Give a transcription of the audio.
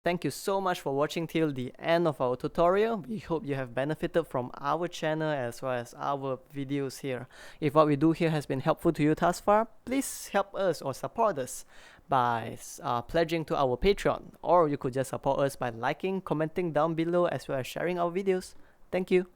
Thank you so much for watching till the end of our tutorial. We hope you have benefited from our channel as well as our videos here. If what we do here has been helpful to you thus far, please help us or support us by pledging to our Patreon, or you could just support us by liking, commenting down below as well as sharing our videos. Thank you.